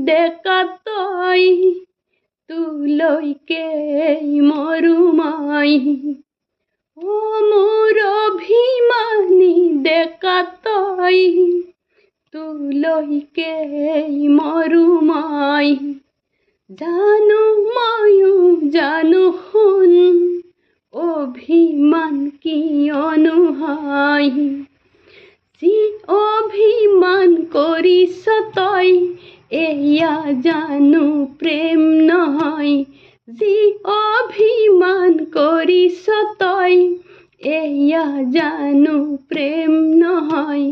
ডেকা তই তোলৈকে মৰুমাই অ মোৰ অভিমানী ডেকা তই তোলৈকে মৰুমাই জানো ময়ো জানো শুন অভিমান কিয়নো হয় যি অভিমান কৰিছ তই এয়া জানো প্ৰেম নহয় যি অভিমান কৰিছ তই এয়া জানো প্ৰেম নহয়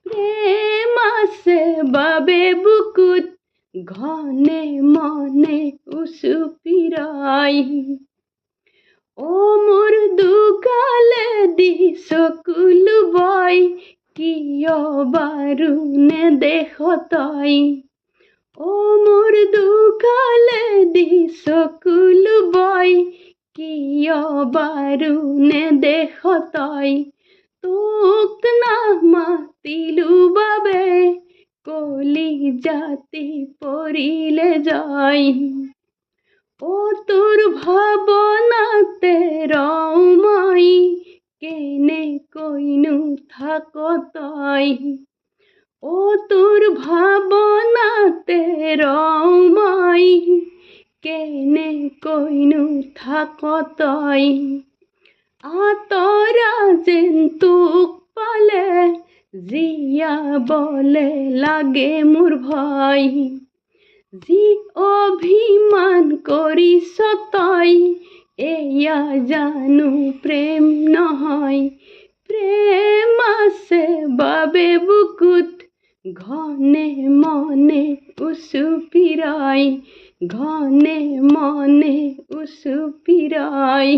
প্ৰেম আছে বাবে বুকুত ঘনে মনে উচুপিৰাই অ মোৰ দুগালে দি চকুলো বই কিয় বাৰু নেদেখ তই অ মোৰ দুগালে দি চকুলো বই কিয় বাৰু নেদেখ তই তোক নামাতিলো বাবে কলি জাতি পৰিলে যায় অ তোৰ ভাৱনাতে ৰওঁ মই কেনেকৈনো থাক তই অ তোৰ ভাৱনাতে ৰওঁ মই কেনেকৈনো থাক তই আঁতৰা যেন তোক পালে জীয়াবলে লাগে মোৰ ভয় যি অভিমান কৰিছ তই এয়া জানো প্ৰেম নহয় প্ৰেম আছে বাবে বুকুত ঘনে মনে উচুপিৰাই ঘনে মনে উচুপিৰাই